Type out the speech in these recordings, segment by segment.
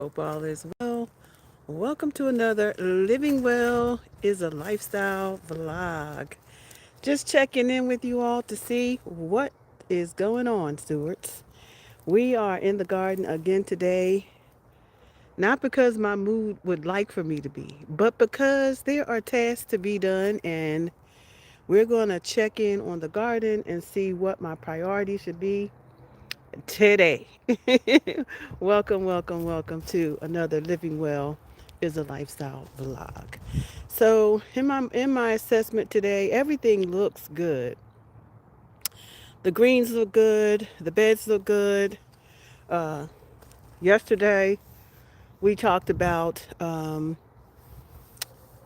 Hope all is well. Welcome to another Living Well is a Lifestyle vlog. Just checking in with you all to see what is going on, Stewards. We are in the garden again today, not because my mood would like for me to be, but because there are tasks to be done, and we're going to check in on the garden and see what my priorities should be today. Welcome to another Living Well is a Lifestyle vlog. So in my assessment today, everything looks good. The greens look good, the beds look good. Uh, Yesterday we talked about you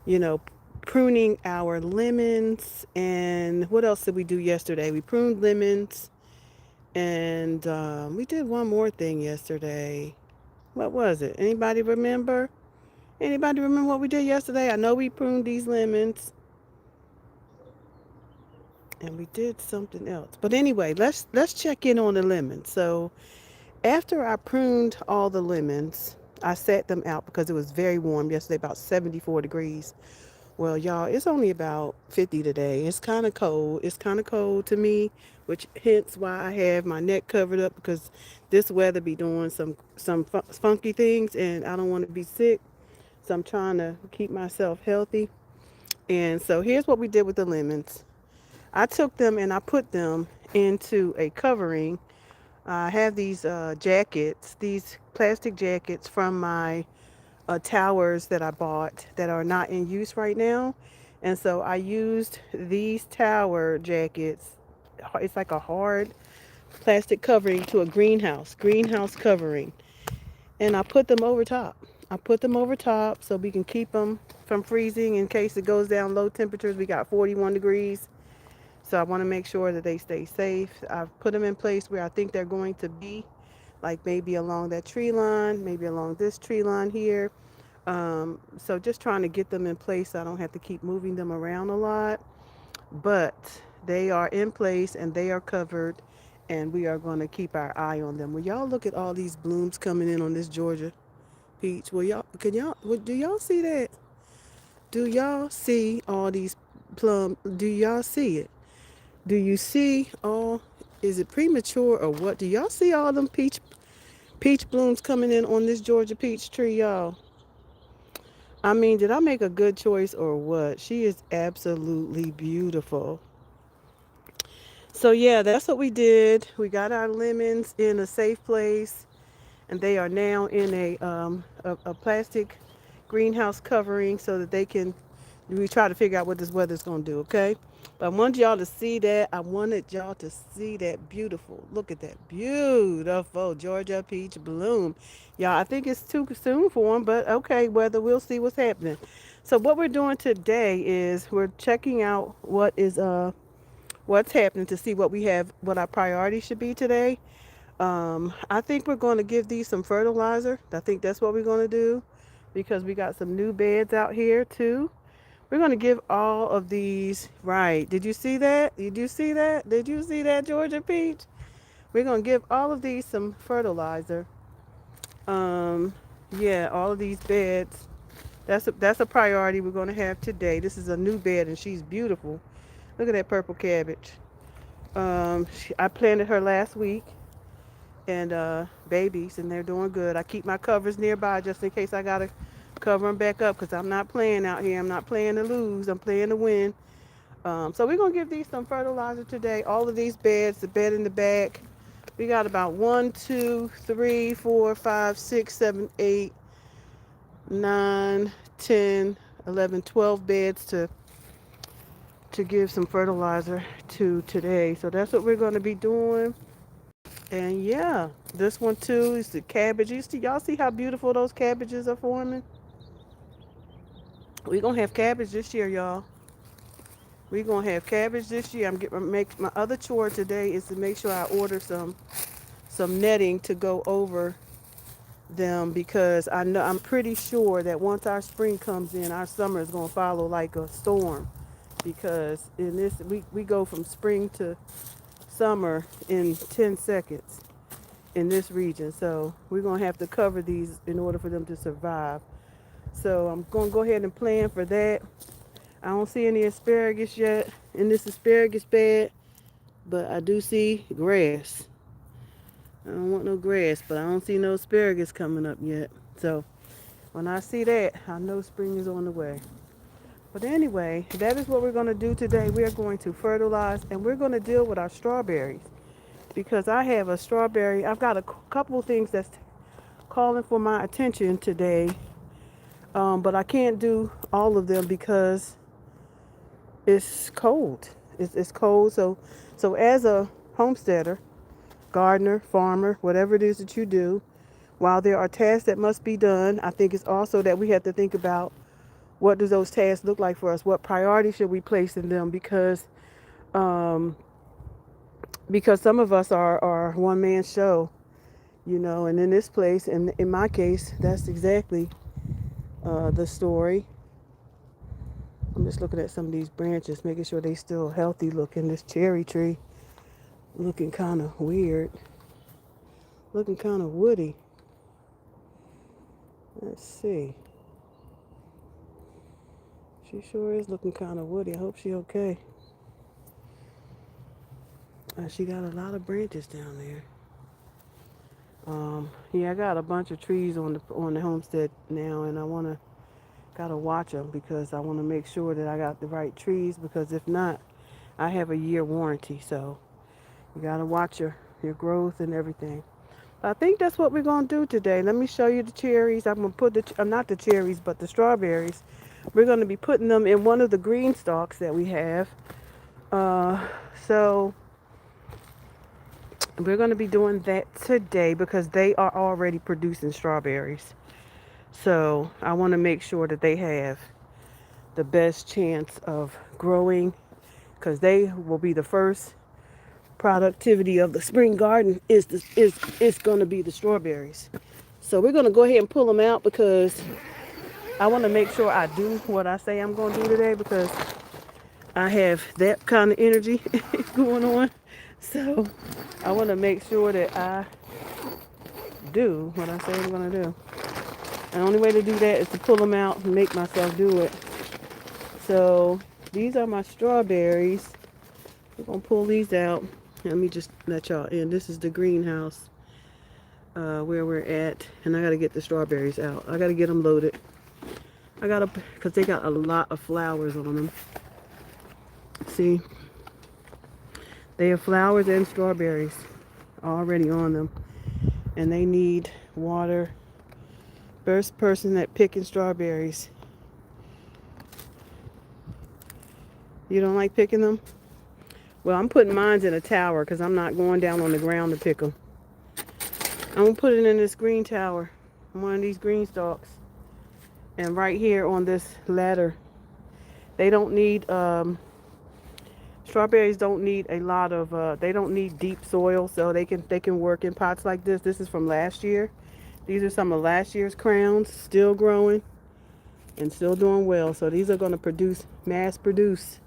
know pruning our lemons, and what else did we do yesterday? We pruned lemons, and we did one more thing yesterday. What was it? Anybody remember? Anybody remember what we did yesterday? I know we pruned these lemons and we did something else. But anyway, let's check in on the lemons. So after I pruned all the lemons, I sat them out because it was very warm yesterday, about 74 degrees. Well, y'all, it's only about 50 today. It's kind of cold. It's kind of cold to me, which hence why I have my neck covered up, because this weather be doing some funky things and I don't want to be sick. So I'm trying to keep myself healthy. And so here's what we did with the lemons. I took them and I put them into a covering. I have these jackets, these plastic jackets from my towers that I bought that are not in use right now. And so I used these tower jackets. It's like a hard plastic covering to a greenhouse covering. And I put them over top. I put them over top so we can keep them from freezing in case it goes down low temperatures. We got 41 degrees. So I want to make sure that they stay safe. I've put them in place where I think they're going to be, like maybe along that tree line, maybe along this tree line here. So just trying to get them in place so I don't have to keep moving them around a lot. But they are in place and they are covered, and we are going to keep our eye on them. Will y'all look at all these blooms coming in on this Georgia peach? Do y'all see that? Do y'all see all these plum? Do y'all see it? Do you see all? Is it premature or what? Do y'all see all them peach blooms coming in on this Georgia peach tree, y'all? I mean, did I make a good choice or what? She is absolutely beautiful. So yeah, that's what we did. We got our lemons in a safe place, and they are now in a plastic greenhouse covering so that they can. We try to figure out what this weather's gonna do. Okay, but I wanted y'all to see that. I wanted y'all to see that beautiful. Look at that beautiful Georgia peach bloom. Y'all, I think it's too soon for them, but okay, weather. We'll see what's happening. So what we're doing today is we're checking out what's happening to see what we have, what our priorities should be today. I think we're going to give these some fertilizer. I think that's what we're going to do because we got some new beds out here too. We're going to give all of these, right? Did you see that? Did you see that? Did you see that, Georgia Peach? We're going to give all of these some fertilizer. Um, yeah, all of these beds. That's a priority we're going to have today. This is a new bed and she's beautiful. Look at that purple cabbage. I planted her last week, and babies, and they're doing good. I keep my covers nearby just in case I gotta cover them back up because I'm not playing out here. I'm not playing to lose. I'm playing to win. So we're gonna give these some fertilizer today. All of these beds, the bed in the back, we got about 1, 2, 3, 4, 5, 6, 7, 8, 9, 10, 11, 12 beds to give some fertilizer to today. So that's what we're going to be doing. And yeah, this one too is the cabbage. Y'all see how beautiful those cabbages are forming? We're going to have cabbage this year, y'all. We're going to have cabbage this year. I'm getting make my other chore today is to make sure I order some netting to go over them because I'm pretty sure that once our spring comes in, our summer is going to follow like a storm because in this we go from spring to summer in 10 seconds. in this region. So we're going to have to cover these in order for them to survive. So I'm going to go ahead and plan for that. I don't see any asparagus yet in this asparagus bed, but I do see grass. I don't want no grass, but I don't see no asparagus coming up yet. So when I see that, I know spring is on the way. But anyway, that is what we're going to do today. We are going to fertilize and we're going to deal with our strawberries because I have a strawberry. I've got a couple of things that's calling for my attention today, but I can't do all of them because it's cold. It's cold. So as a homesteader, gardener, farmer, whatever it is that you do, while there are tasks that must be done, I think it's also that we have to think about what do those tasks look like for us? What priority should we place in them? Um, because some of us are one man show, and in this place, and in my case, that's exactly the story. I'm just looking at some of these branches, making sure they still healthy looking. This cherry tree looking kind of weird, looking kind of woody. Let's see. She sure is looking kind of woody. I hope she okay. She got a lot of branches down there. Yeah, I got a bunch of trees on the homestead now, and gotta watch them because I want to make sure that I got the right trees. Because if not, I have a year warranty. So you gotta watch your growth and everything. I think that's what we're gonna do today. Let me show you the cherries. I'm gonna put not the cherries, but the strawberries. We're gonna be putting them in one of the green stalks that we have. So we're gonna be doing that today because they are already producing strawberries. So I want to make sure that they have the best chance of growing because they will be the first productivity of the spring garden is going to be the strawberries. So we're going to go ahead and pull them out because I want to make sure I do what I say I'm going to do today because I have that kind of energy going on. So I want to make sure that I do what I say I'm going to do. The only way to do that is to pull them out and make myself do it. So these are my strawberries. We're going to pull these out. Let me just let y'all in. This is the greenhouse where we're at. And I got to get the strawberries out. I got to get them loaded. Because they got a lot of flowers on them. See? They have flowers and strawberries already on them. And they need water. First person that picking strawberries. You don't like picking them? Well, I'm putting mine in a tower because I'm not going down on the ground to pick them. I'm going to put it in this green tower, one of these green stalks. And right here on this ladder, they don't need, strawberries don't need a lot of, they don't need deep soil, so they can work in pots like this. This is from last year. These are some of last year's crowns, still growing and still doing well. So these are going to mass produce.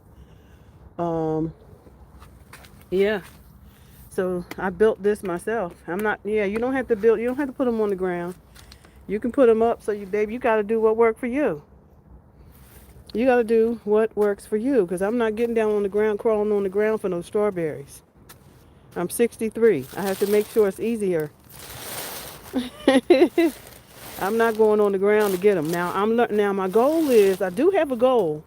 Yeah. So I built this myself. You don't have to put them on the ground. You can put them up. So you got to do what works for you. You got to do what works for you. Because I'm not getting down on the ground, crawling on the ground for no strawberries. I'm 63. I have to make sure it's easier. I'm not going on the ground to get them. Now my goal is, I do have a goal.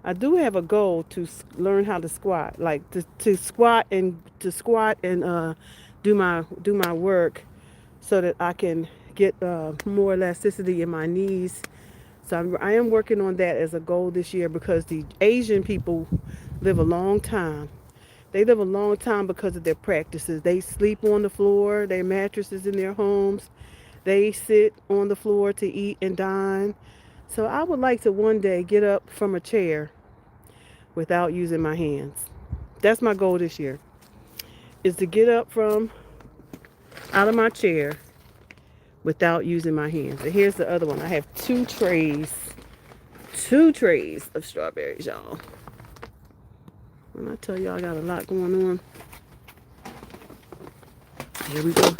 I do have a goal to learn how to squat, like to squat and do my work, so that I can get more elasticity in my knees. So I am working on that as a goal this year because the Asian people live a long time. They live a long time because of their practices. They sleep on the floor, their mattresses in their homes. They sit on the floor to eat and dine. So I would like to one day get up from a chair without using my hands. That's my goal this year, is to get up from out of my chair without using my hands. And here's the other one. I have two trays of strawberries, y'all. When I tell y'all I got a lot going on. Here we go.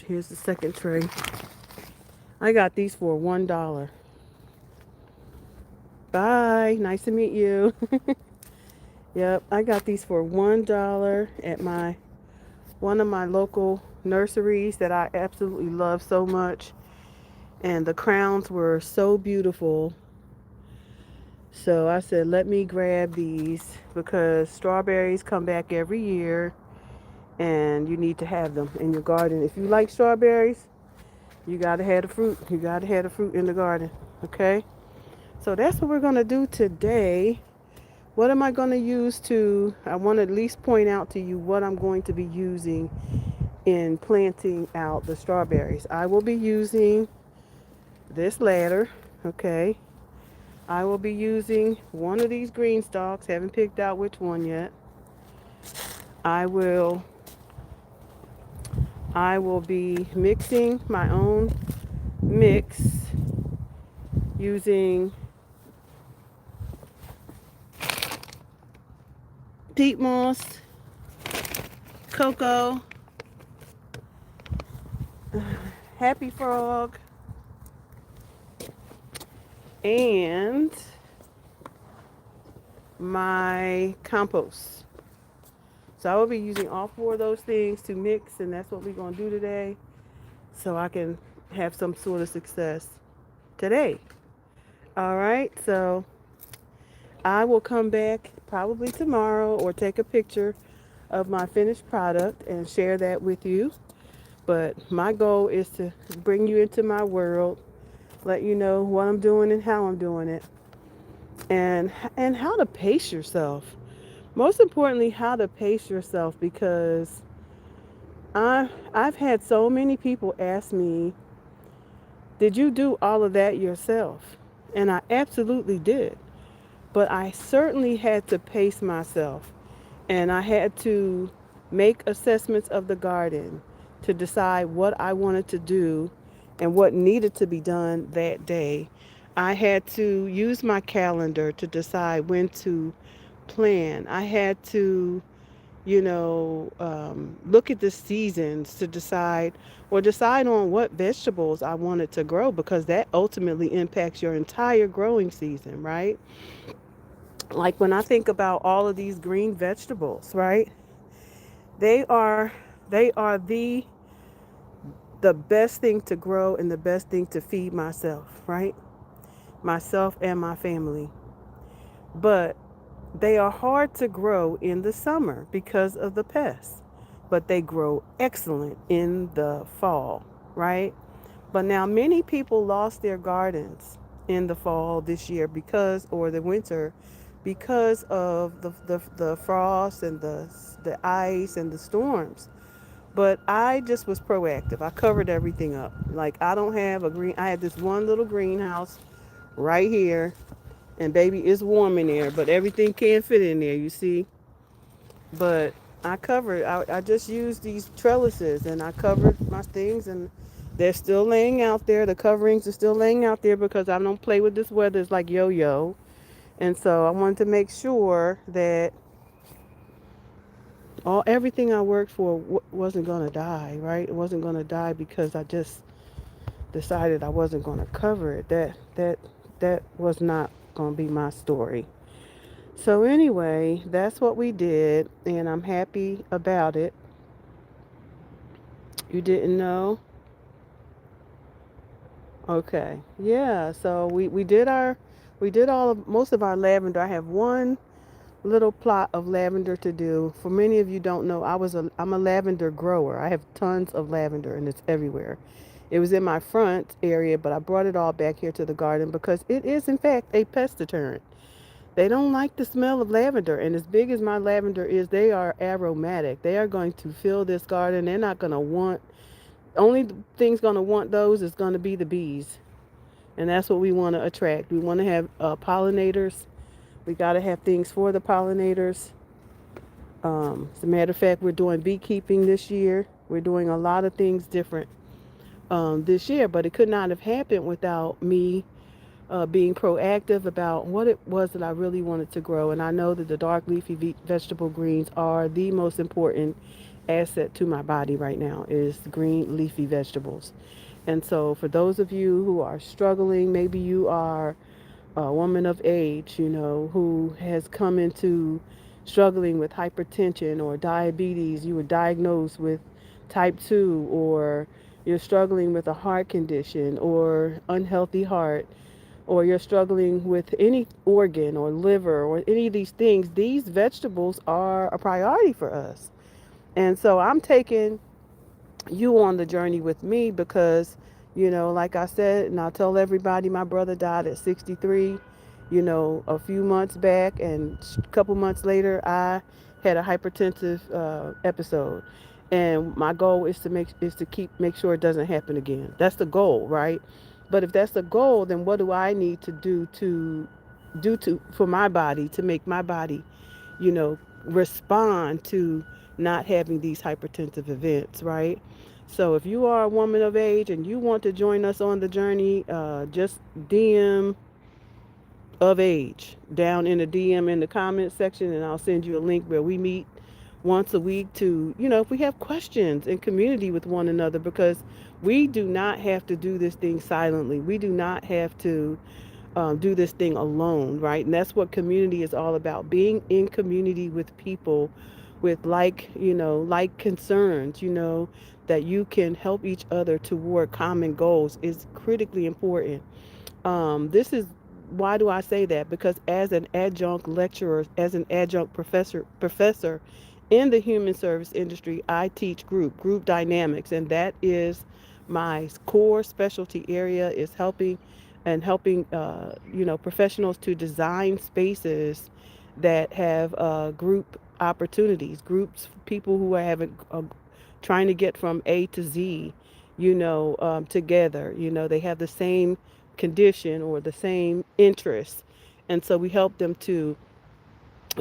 Here's the second tray. I got these for $1. Bye. Nice to meet you. Yep, I got these for $1 at my one of my local nurseries that I absolutely love so much. And the crowns were so beautiful. So I said, let me grab these because strawberries come back every year and you need to have them in your garden. If you like strawberries, you got to have the fruit. You got to have the fruit in the garden. Okay? So that's what we're going to do today. What am I going to use I want to at least point out to you what I'm going to be using in planting out the strawberries. I will be using this ladder, okay? I will be using one of these green stalks, haven't picked out which one yet. I will be mixing my own mix using peat moss, cocoa, happy frog, and my compost. So I will be using all four of those things to mix, and that's what we're going to do today so I can have some sort of success today. All right, so I will come back probably tomorrow or take a picture of my finished product and share that with you. But my goal is to bring you into my world, let you know what I'm doing and how I'm doing it, and how to pace yourself. Most importantly, how to pace yourself because I've had so many people ask me, "Did you do all of that yourself?" And I absolutely did. But I certainly had to pace myself and I had to make assessments of the garden to decide what I wanted to do and what needed to be done that day. I had to use my calendar to decide when to plan. I had to, look at the seasons to decide on what vegetables I wanted to grow because that ultimately impacts your entire growing season, right? Like when I think about all of these green vegetables, right? They are they are the best thing to grow and the best thing to feed myself, right? Myself and my family. But they are hard to grow in the summer because of the pests. But they grow excellent in the fall, right? But now many people lost their gardens in the fall this year or the winter because of the frost and the ice and the storms. But I just was proactive. I covered everything up. Like I had this one little greenhouse right here and baby it's warm in there, but everything can't fit in there, you see. But I just used these trellises and I covered my things and they're still laying out there. The coverings are still laying out there because I don't play with this weather. It's like yo-yo. And so I wanted to make sure that everything I worked for wasn't going to die, right? It wasn't going to die because I just decided I wasn't going to cover it. That was not going to be my story. So anyway, that's what we did and I'm happy about it. You didn't know? Okay. Yeah, so we did most of our lavender. I have one little plot of lavender to do. For many of you don't know, I'm a lavender grower. I have tons of lavender and it's everywhere. It was in my front area, but I brought it all back here to the garden because it is in fact a pest deterrent. They don't like the smell of lavender, and as big as my lavender is, they are aromatic. They are going to fill this garden. They're not going to want only thing's going to want those is going to be the bees. And that's what we want to attract. We want to have pollinators. We got to have things for the pollinators. As a matter of fact, we're doing beekeeping this year. We're doing a lot of things different this year, but it could not have happened without me being proactive about what it was that I really wanted to grow. And I know that the dark leafy vegetable greens are the most important asset to my body right now is green leafy vegetables. And so for those of you who are struggling, maybe you are a woman of age, who has come into struggling with hypertension or diabetes, you were diagnosed with type 2, or you're struggling with a heart condition or unhealthy heart, or you're struggling with any organ or liver or any of these things, these vegetables are a priority for us. And so I'm taking you on the journey with me because, like I said, and I tell everybody, my brother died at 63, a few months back, and a couple months later, I had a hypertensive episode. And my goal is to make sure it doesn't happen again. That's the goal, right? But if that's the goal, then what do I need to do for my body to make my body, respond to not having these hypertensive events, right? So if you are a woman of age and you want to join us on the journey, just DM of age down in the DM in the comment section, and I'll send you a link where we meet once a week to, if we have questions in community with one another, because we do not have to do this thing silently. We do not have to do this thing alone, right? And that's what community is all about, being in community with people with like concerns, that you can help each other toward common goals is critically important. This is why do I say that? Because as an adjunct lecturer, as an adjunct professor in the human service industry, I teach group dynamics, and that is my core specialty area, is helping professionals to design spaces that have group opportunities, groups, people who are having trying to get from A to Z, together. They have the same condition or the same interest. And so we help them to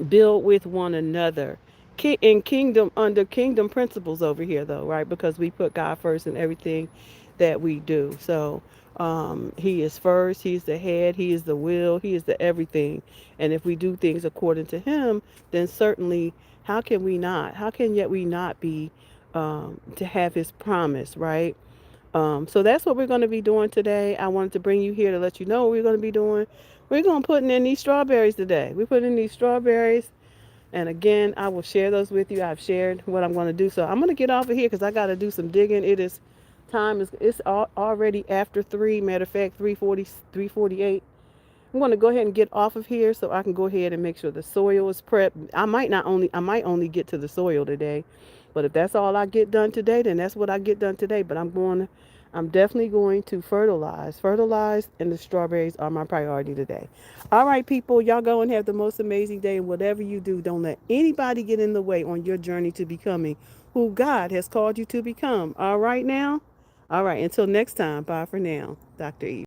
build with one another in kingdom, under kingdom principles over here, though, right? Because we put God first in everything that we do. So he is first, he's the head, he is the will, he is the everything. And if we do things according to him, then certainly how can yet we not be to have his promise, right? So that's what we're going to be doing today. I wanted to bring you here to let you know what we're going to be doing. We're going to put in these strawberries today. We put in these strawberries, and again, I will share those with you. I've shared what I'm going to do. So I'm going to get off of here because I got to do some digging. It's already after 3. Matter of fact, 3:40, 3:48. I'm going to go ahead and get off of here so I can go ahead and make sure the soil is prepped. I might only get to the soil today, but if that's all I get done today, then that's what I get done today. But I'm definitely going to fertilize, and the strawberries are my priority today. All right, people, y'all go and have the most amazing day, and whatever you do, don't let anybody get in the way on your journey to becoming who God has called you to become. All right now. All right. Until next time. Bye for now. Dr. Eve.